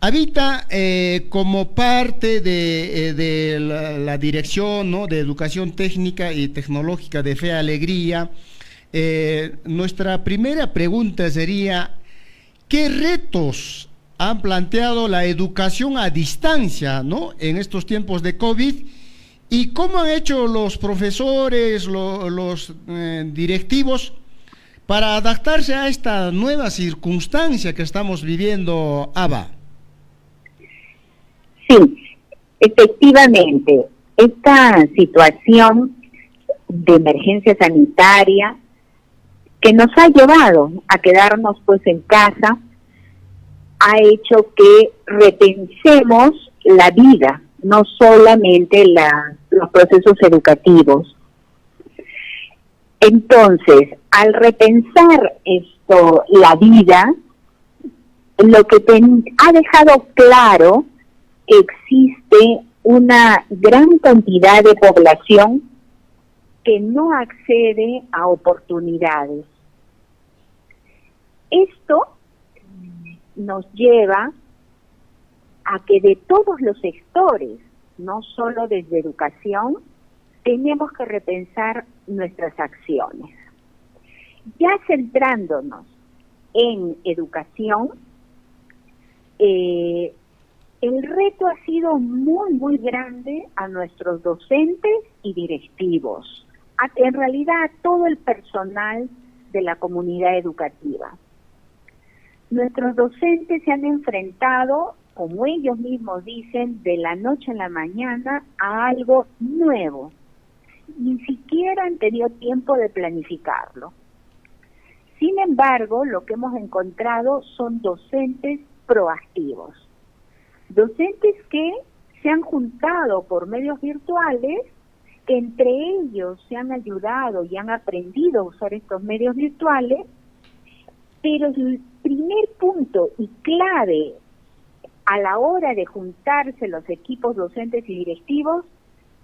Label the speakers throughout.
Speaker 1: Habita como parte de la dirección, ¿no?, de Educación Técnica y Tecnológica de Fe Alegría. Nuestra primera pregunta sería: ¿qué retos han planteado la educación a distancia, ¿no?, en estos tiempos de COVID? ¿Y cómo han hecho los profesores, los directivos para adaptarse a esta nueva circunstancia que estamos viviendo, Aba?
Speaker 2: Sí, efectivamente, esta situación de emergencia sanitaria que nos ha llevado a quedarnos pues en casa ha hecho que repensemos la vida, no solamente los procesos educativos. Entonces, al repensar esto, la vida, lo que ha dejado claro que existe una gran cantidad de población que no accede a oportunidades. Esto nos lleva a que de todos los sectores, no solo desde educación, tenemos que repensar nuestras acciones. Ya centrándonos en educación, el reto ha sido muy, muy grande a nuestros docentes y directivos, en realidad a todo el personal de la comunidad educativa. Nuestros docentes se han enfrentado, como ellos mismos dicen, de la noche a la mañana a algo nuevo. Ni siquiera han tenido tiempo de planificarlo. Sin embargo, lo que hemos encontrado son docentes proactivos. Docentes que se han juntado por medios virtuales, que entre ellos se han ayudado y han aprendido a usar estos medios virtuales, pero el primer punto y clave a la hora de juntarse los equipos docentes y directivos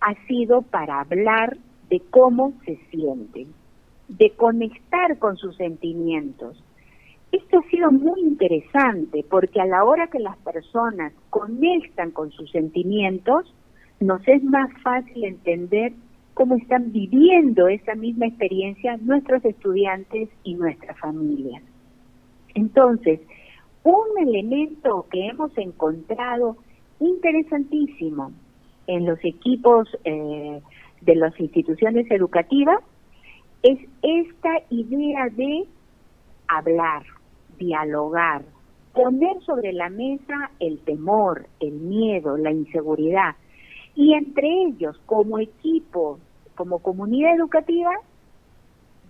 Speaker 2: ha sido para hablar de cómo se sienten, de conectar con sus sentimientos. Esto ha sido muy interesante porque a la hora que las personas conectan con sus sentimientos, nos es más fácil entender cómo están viviendo esa misma experiencia nuestros estudiantes y nuestras familias. Entonces, un elemento que hemos encontrado interesantísimo en los equipos de las instituciones educativas es esta idea de hablar, dialogar, poner sobre la mesa el temor, el miedo, la inseguridad, y entre ellos, como equipo, como comunidad educativa,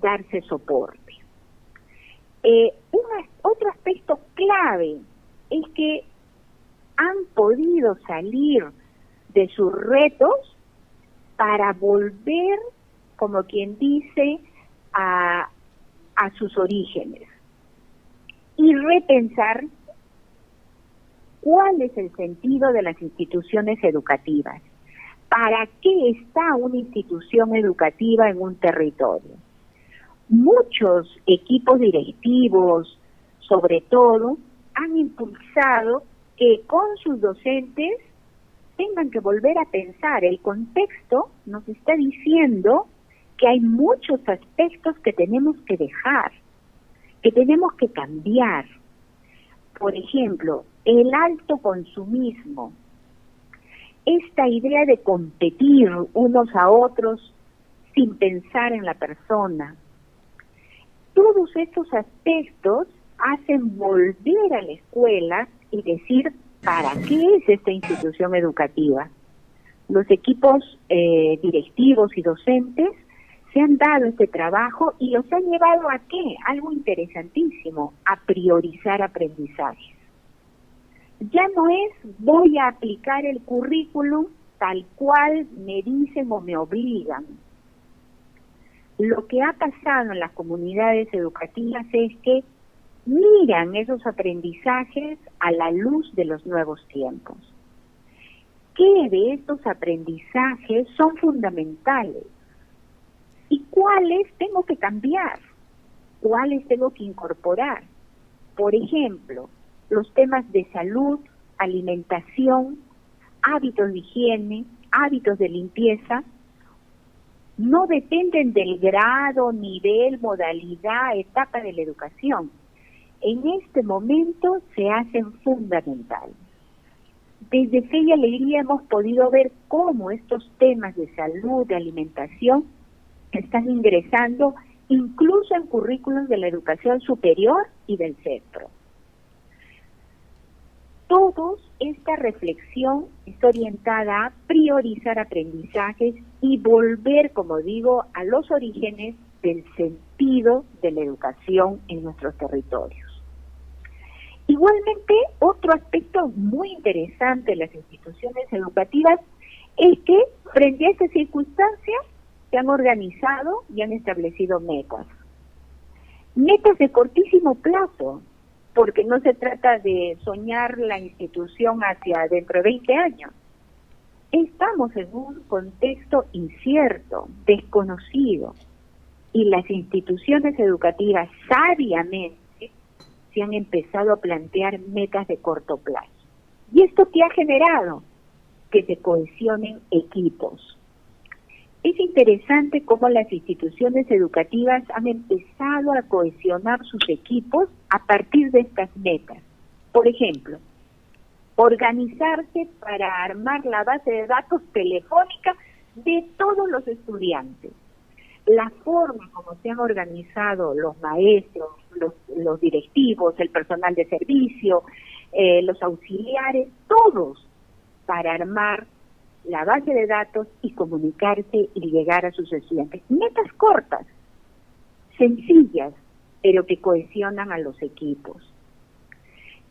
Speaker 2: darse soporte. Otro aspecto clave es que han podido salir de sus retos para volver, como quien dice, a sus orígenes y repensar cuál es el sentido de las instituciones educativas. ¿Para qué está una institución educativa en un territorio? Muchos equipos directivos, sobre todo, han impulsado que con sus docentes tengan que volver a pensar. El contexto nos está diciendo que hay muchos aspectos que tenemos que dejar, que tenemos que cambiar. Por ejemplo, el alto consumismo, esta idea de competir unos a otros sin pensar en la persona. Todos estos aspectos hacen volver a la escuela y decir, ¿para qué es esta institución educativa? Los equipos directivos y docentes se han dado este trabajo y los han llevado ¿a qué? Algo interesantísimo, a priorizar aprendizajes. Ya no es voy a aplicar el currículum tal cual me dicen o me obligan. Lo que ha pasado en las comunidades educativas es que miran esos aprendizajes a la luz de los nuevos tiempos. ¿Qué de estos aprendizajes son fundamentales? ¿Y cuáles tengo que cambiar? ¿Cuáles tengo que incorporar? Por ejemplo, los temas de salud alimentación, hábitos de higiene, hábitos de limpieza, no dependen del grado, nivel, modalidad, etapa de la educación. En este momento se hacen fundamentales. Desde Fe y Alegría hemos podido ver cómo estos temas de salud, de alimentación, están ingresando incluso en currículos de la educación superior y del centro. Todos, esta reflexión está orientada a priorizar aprendizajes y volver, como digo, a los orígenes del sentido de la educación en nuestros territorios. Igualmente, otro aspecto muy interesante de las instituciones educativas es que, frente a esta circunstancia, se han organizado y han establecido metas. Metas de cortísimo plazo, porque no se trata de soñar la institución hacia dentro de 20 años. Estamos en un contexto incierto, desconocido, y las instituciones educativas sabiamente se han empezado a plantear metas de corto plazo. ¿Y esto qué ha generado? Que se cohesionen equipos. Es interesante cómo las instituciones educativas han empezado a cohesionar sus equipos a partir de estas metas. Por ejemplo, organizarse para armar la base de datos telefónica de todos los estudiantes. La forma como se han organizado los maestros, los directivos, el personal de servicio, los auxiliares, todos para armar la base de datos y comunicarse y llegar a sus estudiantes. Metas cortas, sencillas, pero que cohesionan a los equipos.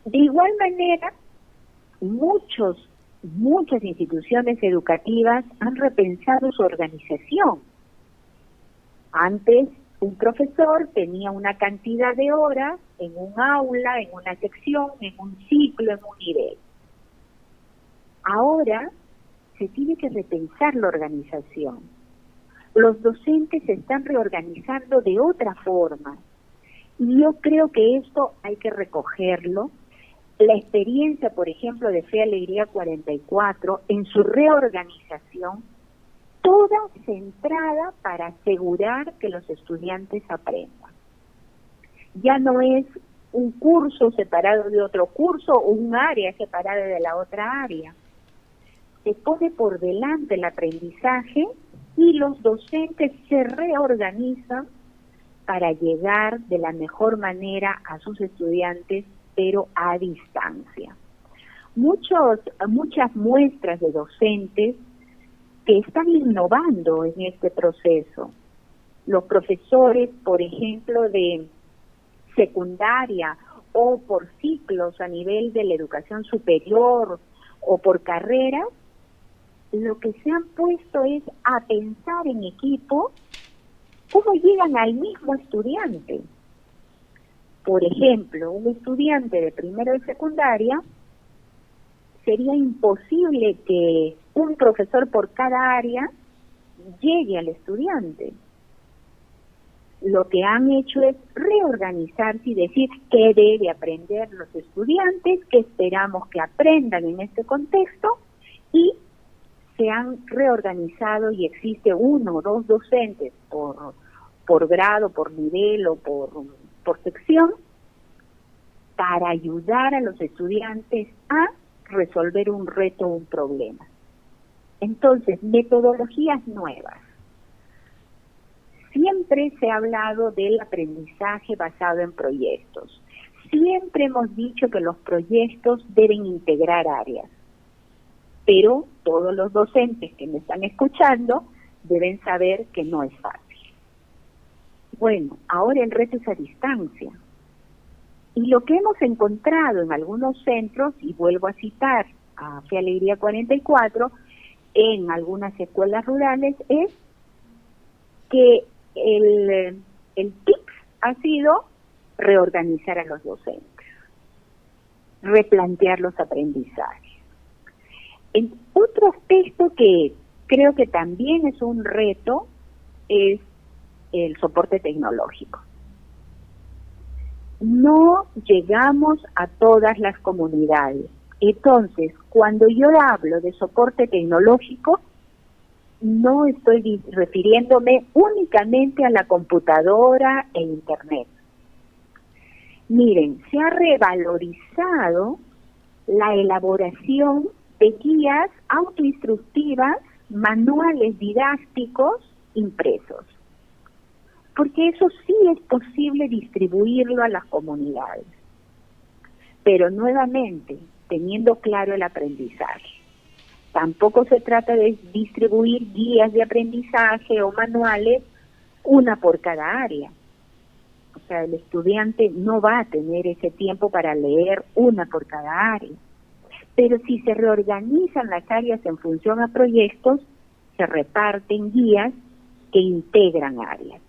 Speaker 2: De igual manera, muchas instituciones educativas han repensado su organización. Antes, un profesor tenía una cantidad de horas en un aula, en una sección, en un ciclo, en un nivel. Ahora se tiene que repensar la organización. Los docentes se están reorganizando de otra forma. Y yo creo que esto hay que recogerlo. La experiencia, por ejemplo, de Fe Alegría 44, en su reorganización, toda centrada para asegurar que los estudiantes aprendan. Ya no es un curso separado de otro curso o un área separada de la otra área. Se pone por delante el aprendizaje y los docentes se reorganizan para llegar de la mejor manera a sus estudiantes, pero a distancia. Muchas muestras de docentes que están innovando en este proceso. Los profesores, por ejemplo, de secundaria o por ciclos a nivel de la educación superior o por carreras, lo que se han puesto es a pensar en equipo cómo llegan al mismo estudiante. Por ejemplo, un estudiante de primero de secundaria, sería imposible que un profesor por cada área llegue al estudiante. Lo que han hecho es reorganizarse y decir qué debe aprender los estudiantes, qué esperamos que aprendan en este contexto, y se han reorganizado y existe uno o dos docentes por grado, por nivel o por sección para ayudar a los estudiantes a resolver un reto o un problema. Entonces, metodologías nuevas. Siempre se ha hablado del aprendizaje basado en proyectos. Siempre hemos dicho que los proyectos deben integrar áreas. Pero todos los docentes que me están escuchando deben saber que no es fácil. Bueno, ahora el reto es a distancia. Y lo que hemos encontrado en algunos centros, y vuelvo a citar a Fe Alegría 44, en algunas escuelas rurales, es que el tip ha sido reorganizar a los docentes, replantear los aprendizajes. Otro aspecto que creo que también es un reto es el soporte tecnológico. No llegamos a todas las comunidades. Entonces, cuando yo hablo de soporte tecnológico, no estoy refiriéndome únicamente a la computadora e Internet. Miren, se ha revalorizado la elaboración de guías autoinstructivas, manuales didácticos impresos, porque eso sí es posible distribuirlo a las comunidades, pero nuevamente teniendo claro el aprendizaje. Tampoco se trata de distribuir guías de aprendizaje o manuales, una por cada área. O sea, el estudiante no va a tener ese tiempo para leer una por cada área. Pero si se reorganizan las áreas en función a proyectos, se reparten guías que integran áreas.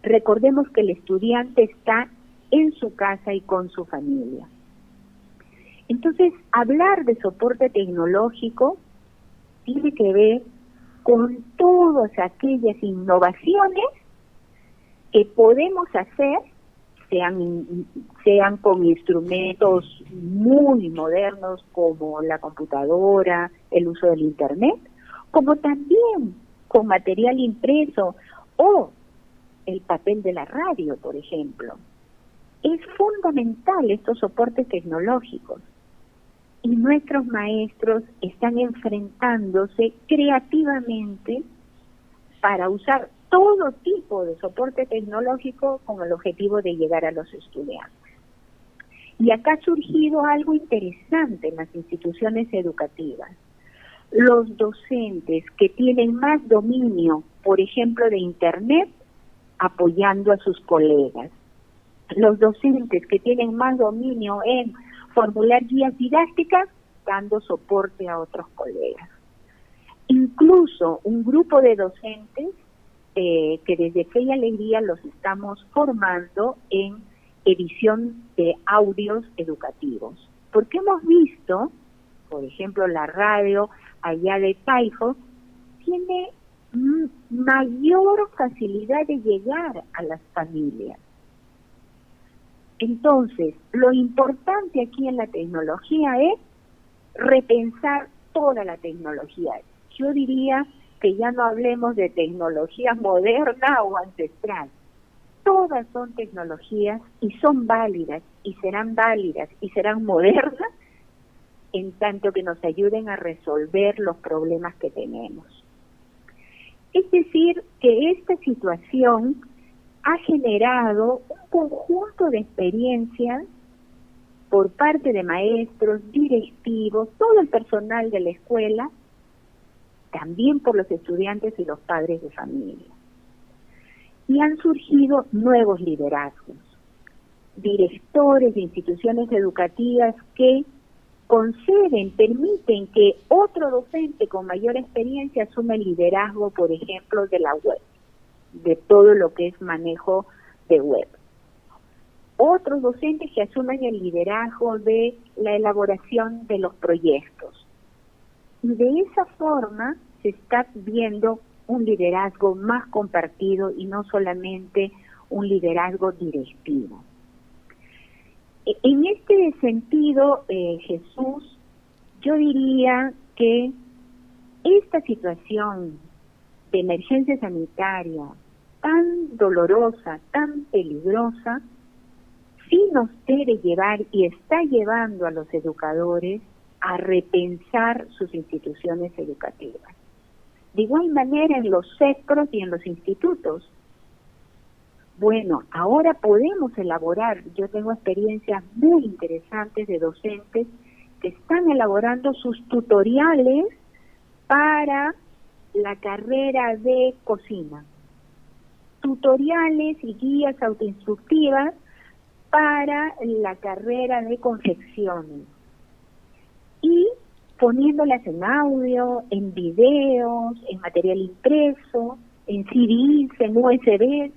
Speaker 2: Recordemos que el estudiante está en su casa y con su familia. Entonces, hablar de soporte tecnológico tiene que ver con todas aquellas innovaciones que podemos hacer, sean con instrumentos muy modernos como la computadora, el uso del Internet, como también con material impreso o el papel de la radio, por ejemplo. Es fundamental estos soportes tecnológicos. Y nuestros maestros están enfrentándose creativamente para usar todo tipo de soporte tecnológico con el objetivo de llegar a los estudiantes. Y acá ha surgido algo interesante en las instituciones educativas. Los docentes que tienen más dominio, por ejemplo, de Internet, apoyando a sus colegas. Los docentes que tienen más dominio en formular guías didácticas, dando soporte a otros colegas. Incluso un grupo de docentes que desde Fe y Alegría los estamos formando en edición de audios educativos. Porque hemos visto, por ejemplo, la radio allá de Taijo tiene mayor facilidad de llegar a las familias. Entonces, lo importante aquí en la tecnología es repensar toda la tecnología. Yo diría que ya no hablemos de tecnología moderna o ancestral. Todas son tecnologías y son válidas y serán modernas en tanto que nos ayuden a resolver los problemas que tenemos. Es decir, que esta situación ha generado un conjunto de experiencias por parte de maestros, directivos, todo el personal de la escuela, también por los estudiantes y los padres de familia. Y han surgido nuevos liderazgos, directores de instituciones educativas que conceden, permiten que otro docente con mayor experiencia asuma el liderazgo, por ejemplo, de la web, de todo lo que es manejo de web. Otros docentes que asumen el liderazgo de la elaboración de los proyectos. Y de esa forma se está viendo un liderazgo más compartido y no solamente un liderazgo directivo. En este sentido, Jesús, yo diría que esta situación de emergencia sanitaria tan dolorosa, tan peligrosa, sí nos debe llevar y está llevando a los educadores a repensar sus instituciones educativas. De igual manera en los centros y en los institutos. Bueno, ahora podemos elaborar, yo tengo experiencias muy interesantes de docentes que están elaborando sus tutoriales para la carrera de cocina. Tutoriales y guías autoinstructivas para la carrera de confecciones. Y poniéndolas en audio, en videos, en material impreso, en CDs, en USB.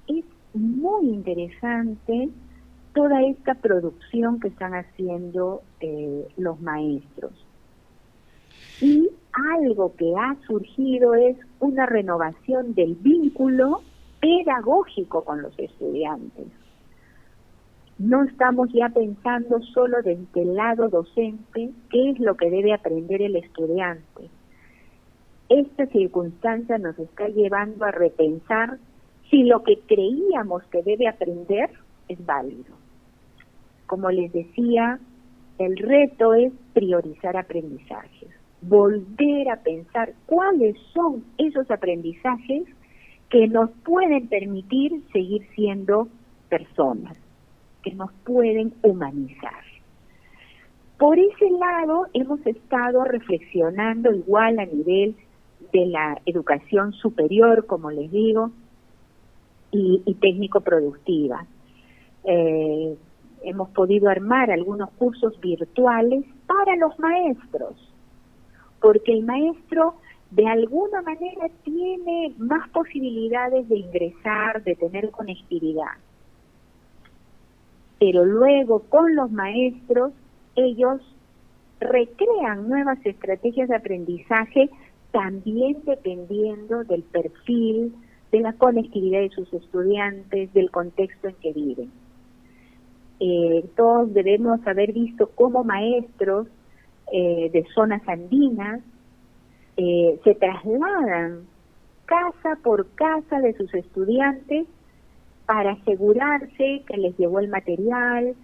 Speaker 2: Es muy interesante toda esta producción que están haciendo los maestros. Y algo que ha surgido es una renovación del vínculo pedagógico con los estudiantes. No estamos ya pensando solo desde el lado docente qué es lo que debe aprender el estudiante. Esta circunstancia nos está llevando a repensar si lo que creíamos que debe aprender es válido. Como les decía, el reto es priorizar aprendizajes, volver a pensar cuáles son esos aprendizajes que nos pueden permitir seguir siendo personas, que nos pueden humanizar. Por ese lado hemos estado reflexionando igual a nivel de la educación superior, como les digo, y técnico-productiva. Hemos podido armar algunos cursos virtuales para los maestros, porque el maestro de alguna manera tiene más posibilidades de ingresar, de tener conectividad. Pero luego con los maestros, ellos recrean nuevas estrategias de aprendizaje, también dependiendo del perfil, de la conectividad de sus estudiantes, del contexto en que viven. Todos debemos haber visto cómo maestros de zonas andinas se trasladan casa por casa de sus estudiantes para asegurarse que les llegó el material,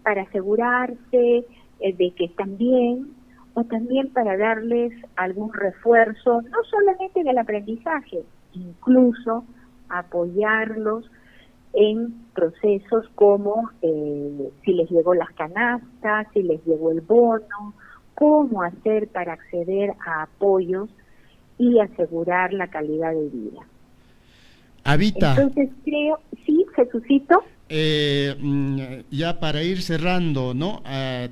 Speaker 2: para asegurarse de que están bien, o también para darles algún refuerzo, no solamente del aprendizaje, incluso apoyarlos en procesos como si les llegó las canastas, si les llegó el bono, cómo hacer para acceder a apoyos y asegurar la calidad de vida.
Speaker 1: Avita.
Speaker 2: Entonces creo, sí, Jesucito.
Speaker 1: Ya para ir cerrando, ¿no?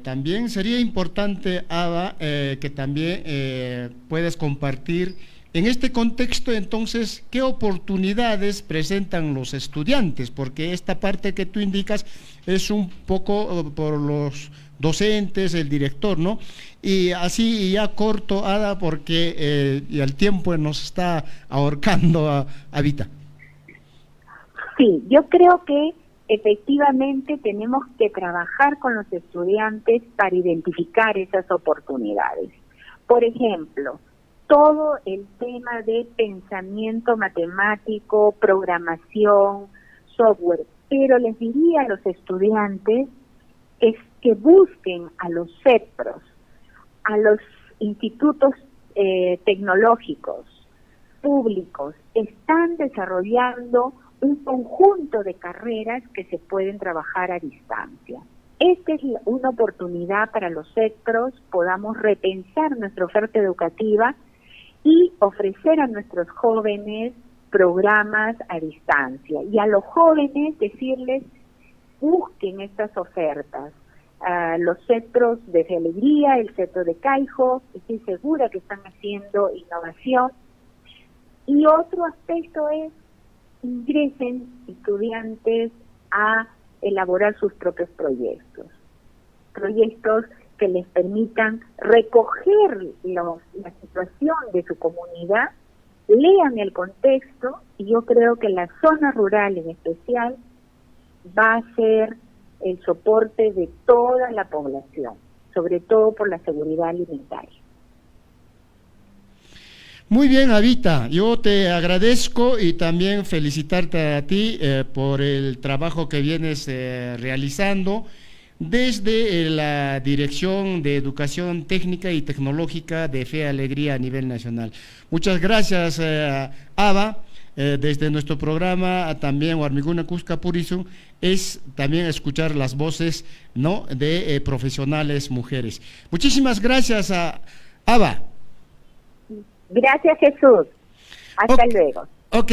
Speaker 1: También sería importante, Ava, que también puedas compartir en este contexto, entonces, ¿qué oportunidades presentan los estudiantes? Porque esta parte que tú indicas es un poco por los docentes, el director, ¿no? Y así ya corto, Ada, porque ya el tiempo nos está ahorcando, Avita.
Speaker 2: Sí, yo creo que efectivamente tenemos que trabajar con los estudiantes para identificar esas oportunidades. Por ejemplo, todo el tema de pensamiento matemático, programación, software, pero les diría a los estudiantes es que busquen a los CEPROS, a los institutos tecnológicos públicos, están desarrollando un conjunto de carreras que se pueden trabajar a distancia. Esta es una oportunidad para los CEPROS, podamos repensar nuestra oferta educativa y ofrecer a nuestros jóvenes programas a distancia. Y a los jóvenes decirles, busquen estas ofertas. Los CEPROS de Fe Alegría, el CEPRO de Caijo, estoy segura que están haciendo innovación. Y otro aspecto es, ingresen estudiantes a elaborar sus propios proyectos que les permitan recoger la situación de su comunidad, lean el contexto, y yo creo que la zona rural en especial va a ser el soporte de toda la población, sobre todo por la seguridad alimentaria.
Speaker 1: Muy bien, Avita, yo te agradezco y también felicitarte a ti por el trabajo que vienes realizando desde la Dirección de Educación Técnica y Tecnológica de Fe y Alegría a nivel nacional. Muchas gracias, Ava. Desde nuestro programa también Warmiguna Cusca Purisun es también escuchar las voces, ¿no?, de profesionales mujeres. Muchísimas gracias a Ava.
Speaker 2: Gracias, Jesús. Hasta luego.
Speaker 1: Ok.